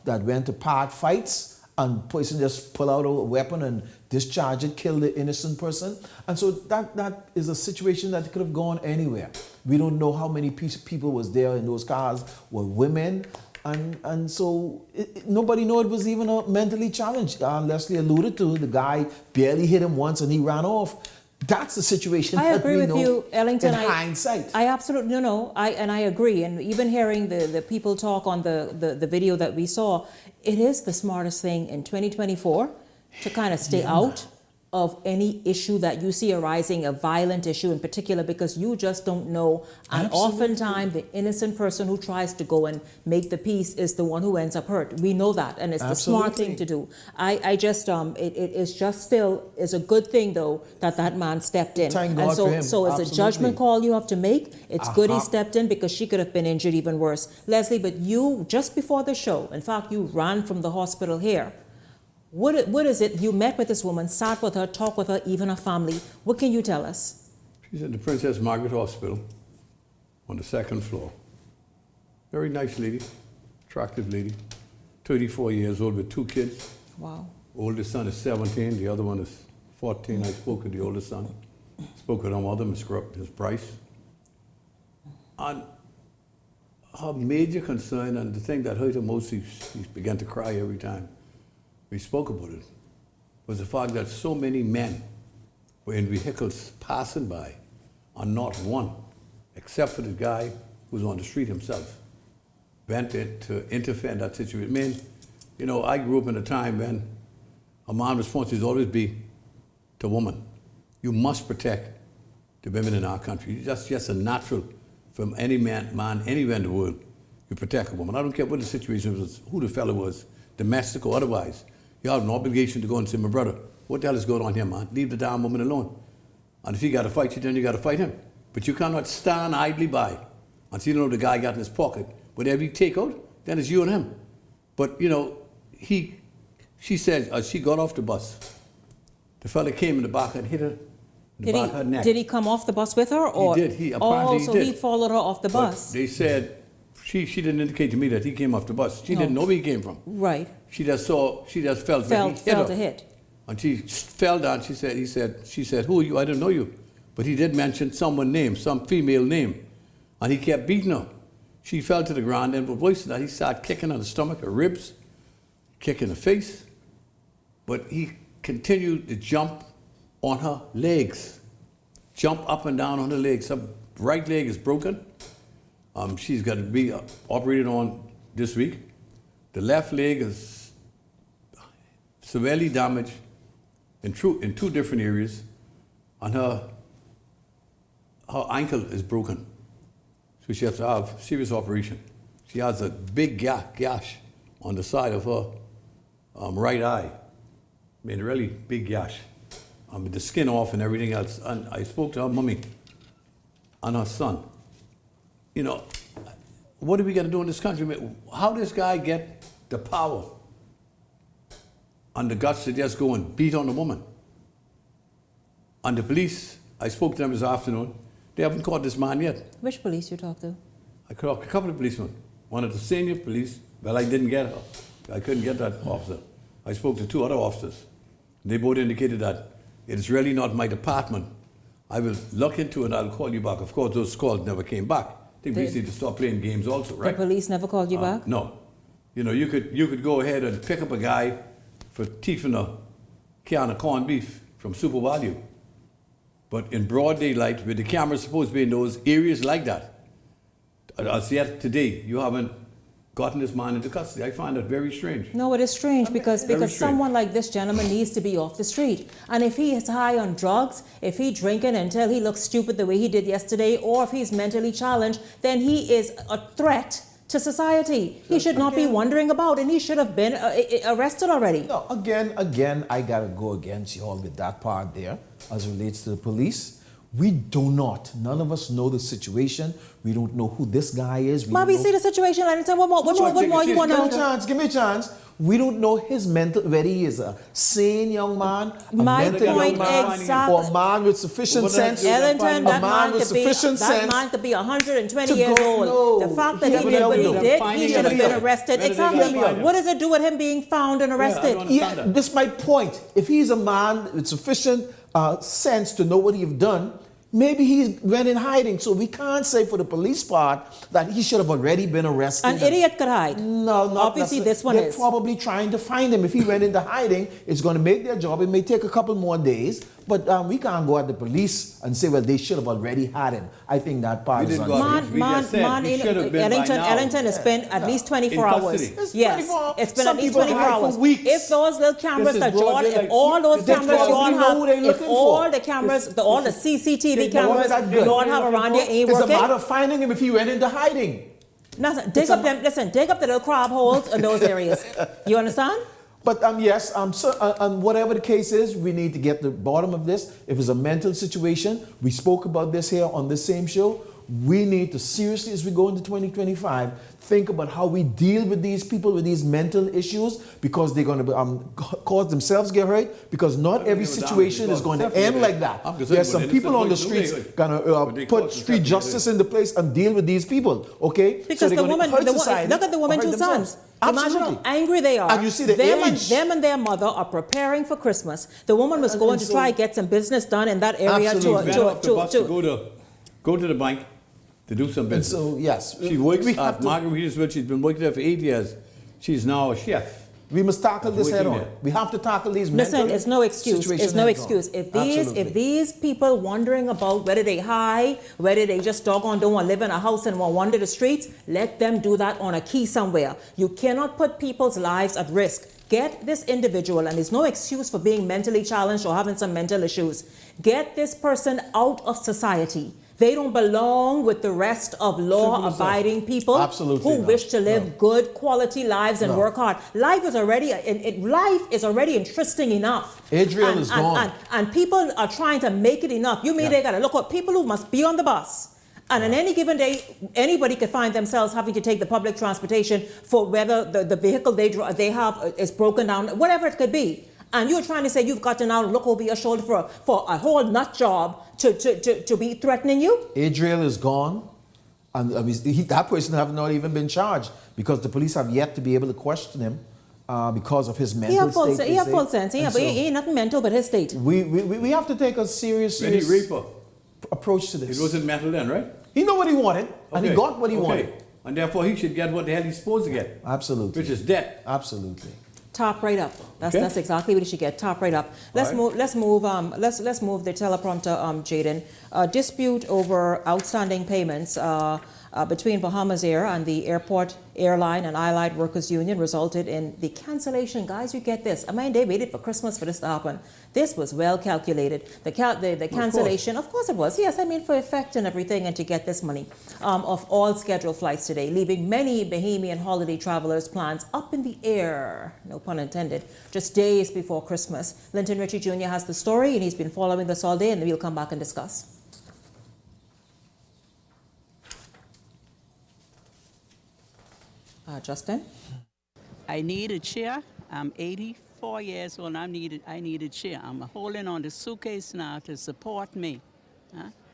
that went to park fights and person just pull out a weapon and discharge it, kill the innocent person. And so that is a situation that could have gone anywhere. We don't know how many people was there in those cars were women. And so nobody knew it was even a mentally challenged. Leslie alluded to the guy barely hit him once and he ran off. That's the situation. I agree with you, Ellington. In hindsight, I absolutely I agree. And even hearing the people talk on the video that we saw, it is the smartest thing in 2024 to kind of stay out of any issue that you see arising, a violent issue in particular, because you just don't know. And oftentimes the innocent person who tries to go and make the peace is the one who ends up hurt. We know that, and it's the smart thing to do. I just, it is just still is a good thing though that man stepped in. Thank God and so, for him. so it's a judgment call you have to make. It's good he stepped in because she could have been injured even worse. Leslie, but you, just before the show, in fact, you ran from the hospital here. What is it? You met with this woman, sat with her, talked with her, even her family. What can you tell us? She's at the Princess Margaret Hospital on the second floor. Very nice lady, attractive lady, 34 years old with 2 kids. Wow. Oldest son is 17, the other one is 14. I spoke with the oldest son. Spoke with her mother, Miss Bryce. And her major concern, and the thing that hurt her most, she began to cry every time we spoke about it, was the fact that so many men were in vehicles passing by, and not one, except for the guy who was on the street himself, went in to interfere in that situation. I mean, you know, I grew up in a time when a man's responsibility always be to woman. You must protect the women in our country. That's just a natural from any man anywhere in the world. You protect a woman. I don't care what the situation was, who the fellow was, domestic or otherwise. You have an obligation to go and say, my brother, what the hell is going on here, man? Leave the damn woman alone. And if you got to fight you, then you got to fight him. But you cannot stand idly by and see, you know, the guy got in his pocket. Whatever you take out, then it's you and him. But, you know, she said, as she got off the bus, The fella came in the back and hit her in the back of her neck. Did he come off the bus with her? Or? He did. Apparently so he did. he followed her off the But bus. they said she didn't indicate to me that he came off the bus. She didn't know where he came from. Right. She just felt that he hit her. Felt a hit. And she fell down. She said, "Who are you? I don't know you." But he did mention someone's name, some female name, and he kept beating her. She fell to the ground, and with voice that he started kicking her in the stomach, her ribs, kicking her face. But he continued to jump on her legs, jump up and down on her legs. Her right leg is broken. She's got to be operated on this week. The left leg is severely damaged in two different areas, and her ankle is broken. So she has to have serious operation. She has a big gash on the side of her right eye. I mean, a really big gash. With the skin off and everything else. And I spoke to her mummy and her son. You know, what are we going to do in this country? How does this guy get the power and the guts to just go and beat on a woman? And the police, I spoke to them this afternoon, they haven't caught this man yet. Which police you talked to? I caught a couple of policemen. One of the senior police, well, I didn't get her. I couldn't get that officer. I spoke to two other officers. They both indicated that it is really not my department. I will look into it and I'll call you back. Of course, those calls never came back. I think we need to stop playing games also, right? The police never called you back? No. You know, you could go ahead and pick up a guy for thieving a can of corned beef from Super Value. But in broad daylight, with the cameras supposed to be in those areas like that, as yet today, you haven't gotten this man into custody. I find that very strange. No, it is strange because someone like this gentleman needs to be off the street. And if he is high on drugs, if he's drinking until he looks stupid the way he did yesterday, or if he's mentally challenged, then he is a threat to society. He should not be wandering about, and he should have been arrested already. No, again, I gotta go against you all with that part there as it relates to the police. We do not. None of us know the situation. We don't know who this guy is. Bobby, see the situation. I tell what more you want to know? Give me a chance. We don't know his mental, whether he is a sane young man, My point exactly. or a man with sufficient sense. Ellington, that man could be 120 years old. The fact that he did what he did, he should have been arrested. Exactly. What does it do with him being found and arrested? Yeah, this is my point. If he's a man with sufficient sense to know what he's done, maybe he went in hiding. So we can't say for the police part that he should have already been arrested. An idiot could hide. No, not obviously this one They're probably trying to find him. If he went into hiding, it's going to make their job. It may take a couple more days, but we can't go at the police and say, well, they should have already had him. I think that part is Ellington has spent at least 24 hours. Yes, it's been at least 24 hours. If those little cameras that John, if all those cameras John have, if all the cameras, all the CCTV cameras John have around there ain't working. It's a matter of finding him if he went into hiding. Nothing. Dig up the little crab holes in those areas. You understand? But yes, whatever the case is, we need to get to the bottom of this. If it's a mental situation, we spoke about this here on this same show. We need to seriously, as we go into 2025, think about how we deal with these people with these mental issues, because they're going to cause themselves get hurt, because not every situation is going to end like that. There's some people on the streets going to put street justice into place and deal with these people, okay? Because the woman, look at the woman, two sons. Imagine how angry they are. And you see the age. Them and their mother are preparing for Christmas. The woman was going to try to get some business done in that area to go to the bank to do some business. And so, yes. She works at Margaritaville. She's been working there for 8 years. She's now a chef. We must tackle this head on. We have to tackle these mental situations. It's no excuse. It's no excuse. If these people wondering about whether they high, whether they just doggone don't want to live in a house and want to wander the streets, let them do that on a key somewhere. You cannot put people's lives at risk. Get this individual, and there's no excuse for being mentally challenged or having some mental issues. Get this person out of society. They don't belong with the rest of law-abiding people who wish to live good quality lives and work hard. Life is already interesting enough. Adriel is gone. And people are trying to make it enough. They got to look at people who must be on the bus. And on any given day, anybody could find themselves having to take the public transportation for whether the vehicle they have is broken down, whatever it could be. And you're trying to say you've got to now look over your shoulder for a whole nut job to be threatening you? Adriel is gone. And I mean, that person have not even been charged because the police have yet to be able to question him because of his mental state. He have full sense. But he ain't nothing mental but his state. We have to take a serious approach to this. It wasn't mental then, right? He knew what he wanted, and he got what he wanted. And therefore he should get what the hell he's supposed to get. Absolutely. Which is debt. Absolutely. Top right up. That's exactly what he should get. Top right up. Let's move the teleprompter, Jaden. Dispute over outstanding payments between Bahamasair and the Airport Airline and Allied Workers Union resulted in the cancellation. Guys, you get this. I mean, they waited for Christmas for this to happen. This was well calculated. The cancellation, of course it was. Yes, I mean for effect and everything, and to get this money of all scheduled flights today, leaving many Bahamian holiday travelers' plans up in the air. No pun intended. Just days before Christmas. Linton Ritchie Jr. has the story, and he's been following this all day, and we'll come back and discuss. Justin? I need a chair. I'm 84 years old. I need a chair. I'm holding on the suitcase now to support me.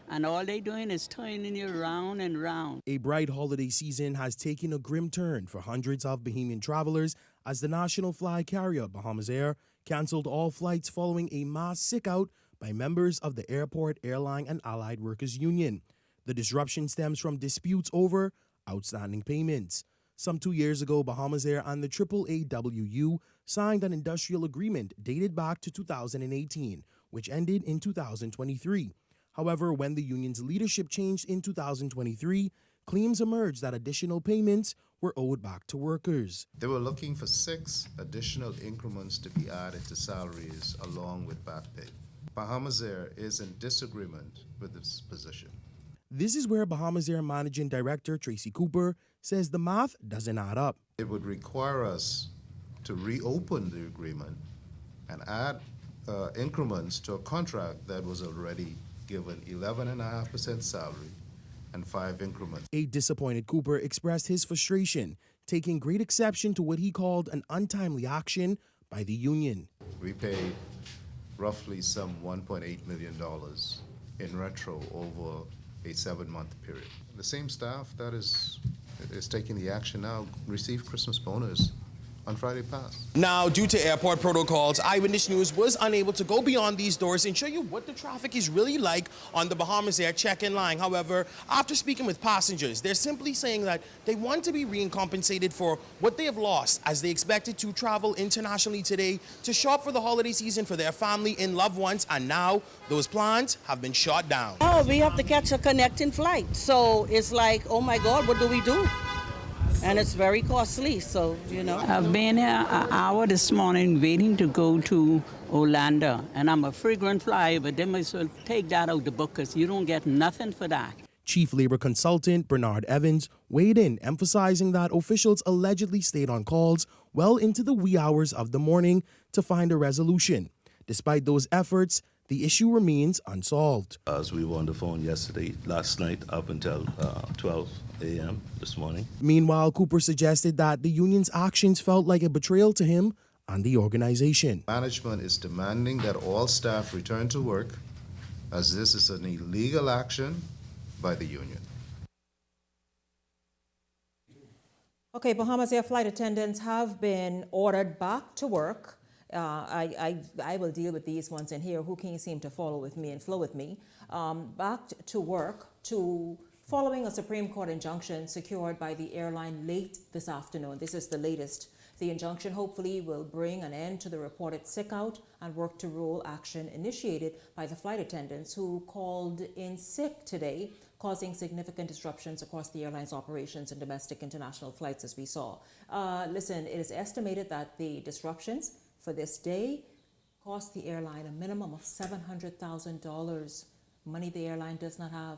And all they're doing is turning you round and round. A bright holiday season has taken a grim turn for hundreds of Bahamian travelers as the national flag carrier Bahamasair canceled all flights following a mass sick-out by members of the Airport, Airline, and Allied Workers Union. The disruption stems from disputes over outstanding payments. Some 2 years ago, Bahamasair and the AAAWU signed an industrial agreement dated back to 2018, which ended in 2023. However, when the union's leadership changed in 2023, claims emerged that additional payments were owed back to workers. They were looking for 6 additional increments to be added to salaries along with back pay. Bahamasair is in disagreement with this position. This is where Bahamasair Managing Director Tracy Cooper says the math doesn't add up. It would require us to reopen the agreement and add increments to a contract that was already given 11.5% salary and 5 increments. A disappointed Cooper expressed his frustration, taking great exception to what he called an untimely action by the union. We paid roughly some $1.8 million in retro over a 7-month period. The same staff that is taking the action now received Christmas bonus on Friday past. Now, due to airport protocols, Eyewitness News was unable to go beyond these doors and show you what the traffic is really like on the Bahamasair check-in line. However, after speaking with passengers, they're simply saying that they want to be recompensated for what they have lost as they expected to travel internationally today to shop for the holiday season for their family and loved ones, and now those plans have been shot down. Oh, we have to catch a connecting flight. So it's like, oh my God, what do we do? And it's very costly, so, you know. I've been here an hour this morning waiting to go to Orlando, and I'm a frequent flyer, but they must well take that out the book because you don't get nothing for that. Chief Labor Consultant Bernard Evans weighed in, emphasizing that officials allegedly stayed on calls well into the wee hours of the morning to find a resolution. Despite those efforts, the issue remains unsolved. As we were on the phone last night up until 12 a.m. this morning. Meanwhile, Cooper suggested that the union's actions felt like a betrayal to him and the organization. Management is demanding that all staff return to work as this is an illegal action by the union. Okay, Bahamasair flight attendants have been ordered back to work. I will deal with these ones in here. Who can you seem to follow with me and flow with me? Back to work following a Supreme Court injunction secured by the airline late this afternoon. This is the latest. The injunction hopefully will bring an end to the reported sick-out and work-to-rule action initiated by the flight attendants who called in sick today, causing significant disruptions across the airline's operations and domestic international flights, as we saw. Listen, it is estimated that the disruptions for this day cost the airline a minimum of $700,000, money the airline does not have.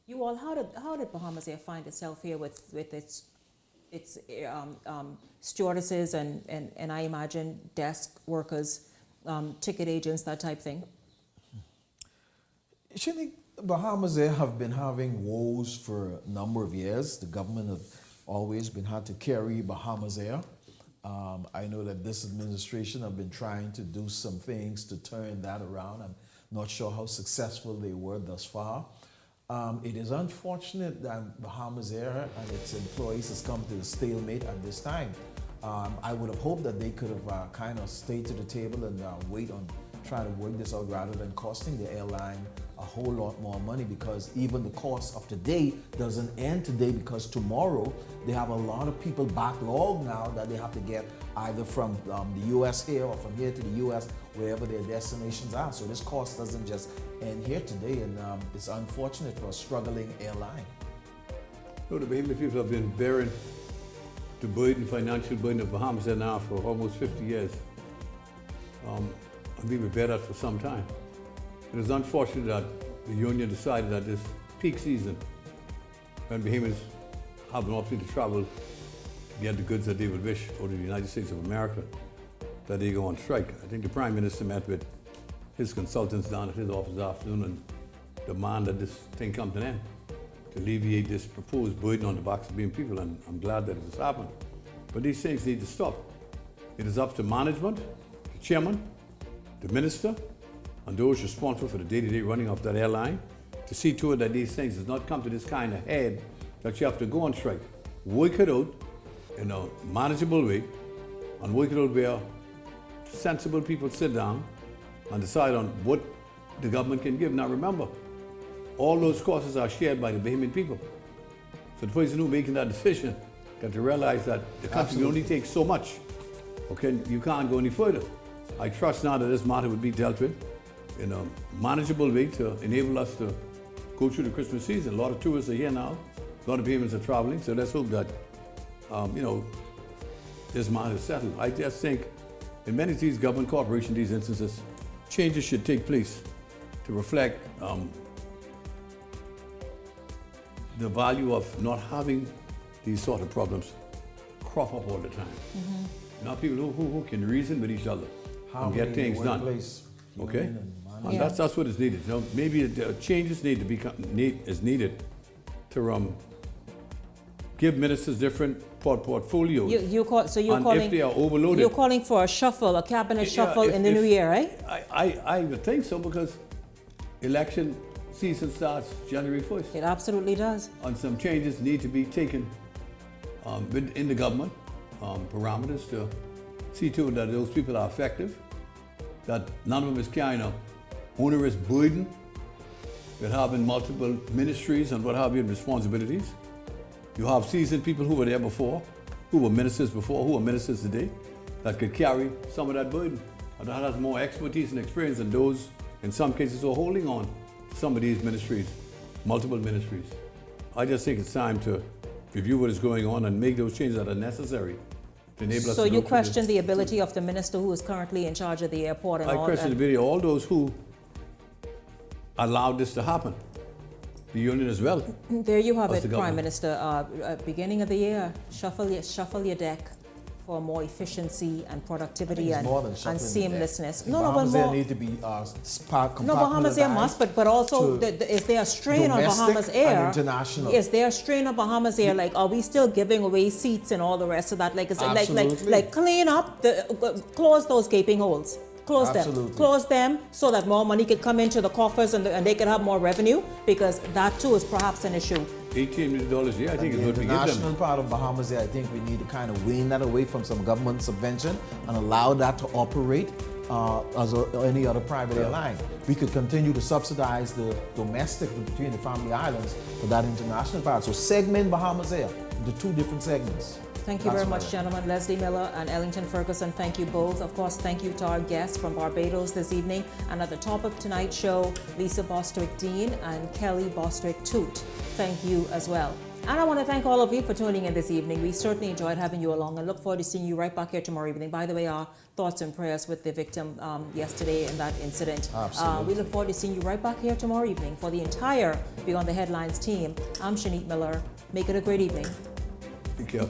You all, how did Bahamasair find itself here with its stewardesses and I imagine desk workers, ticket agents, that type thing? Shouldn't Bahamasair have been having woes for a number of years? The government have always been had to carry Bahamasair. I know that this administration have been trying to do some things to turn that around. I'm not sure how successful they were thus far. It is unfortunate that Bahamasair and its employees has come to a stalemate at this time. I would have hoped that they could have kind of stayed to the table and wait on trying to work this out rather than costing the airline a whole lot more money, because even the cost of today doesn't end today, because tomorrow they have a lot of people backlogged now that they have to get either from the US here or from here to the US, wherever their destinations are. So this cost doesn't just end here today, and it's unfortunate for a struggling airline. No, the Bahamian people have been bearing the burden, financial burden of Bahamasair now for almost 50 years. And we've been bear that for some time. It is unfortunate that the union decided that this peak season, when Bahamians have an opportunity to travel to get the goods that they would wish out of the United States of America, that they go on strike. I think the Prime Minister met with his consultants down at his office this afternoon and demand that this thing come to an end to alleviate this proposed burden on the backs of Bahamian people, and I'm glad that it has happened. But these things need to stop. It is up to management, the chairman, the minister, and those responsible for the day-to-day running of that airline to see to it that these things does not come to this kind of head that you have to go on strike. Work it out in a manageable way, and work it out where sensible people sit down and decide on what the government can give. Now remember, all those costs are shared by the Bahamian people. So the person who's making that decision got to realize that the country can only take so much. Okay, you can't go any further. I trust now that this matter will be dealt with in a manageable way to enable us to go through the Christmas season. A lot of tourists are here now. A lot of Bahamians are traveling. So let's hope that, this matter is settled. I just think in many of these government corporations, these instances, changes should take place to reflect the value of not having these sort of problems crop up all the time. Mm-hmm. Not people who can reason with each other and get things done. Okay, and that's what is needed. You know, maybe changes need to be needed to give ministers different portfolios. You're calling, if they are overloaded, you're calling for a shuffle, a cabinet shuffle in the new year, right? I would think so, because election season starts January 1st. It absolutely does. And some changes need to be taken in the government parameters to see to it that those people are effective, that none of them is carrying a onerous burden with having multiple ministries and what have you, responsibilities. You have seasoned people who were there before, who were ministers before, who are ministers today, that could carry some of that burden, and that has more expertise and experience than those, in some cases, who are holding on to some of these ministries, multiple ministries. I just think it's time to review what is going on and make those changes that are necessary to enable us to. So you question the ability of the minister who is currently in charge of the airport and all that? I question the ability of all those who allowed this to happen. The union as well. There you have it, Prime Minister. Beginning of the year, shuffle your deck for more efficiency and productivity and seamlessness. Bahamasair need to be Bahamasair must, but also is there a strain on Bahamasair? International. Is there a strain on Bahamasair? Like, are we still giving away seats and all the rest of that? Like, is it like clean up close those gaping holes. Close them so that more money could come into the coffers and they could have more revenue, because that too is perhaps an issue. $18 million a year, I think, is what we give them. The national part of Bahamasair, I think we need to kind of wean that away from some government subvention and allow that to operate as any other private airline. We could continue to subsidize the domestic between the family islands for that international part. So segment Bahamasair into two different segments. Thank you very much, gentlemen. Leslie Miller and Ellington Ferguson, thank you both. Of course, thank you to our guests from Barbados this evening. And at the top of tonight's show, Lisa Bostwick-Dean and Kelly Bostwick-Toot. Thank you as well. And I want to thank all of you for tuning in this evening. We certainly enjoyed having you along and look forward to seeing you right back here tomorrow evening. By the way, our thoughts and prayers with the victim yesterday in that incident. We look forward to seeing you right back here tomorrow evening. For the entire Beyond the Headlines team, I'm Shanique Miller. Make it a great evening. Thank you.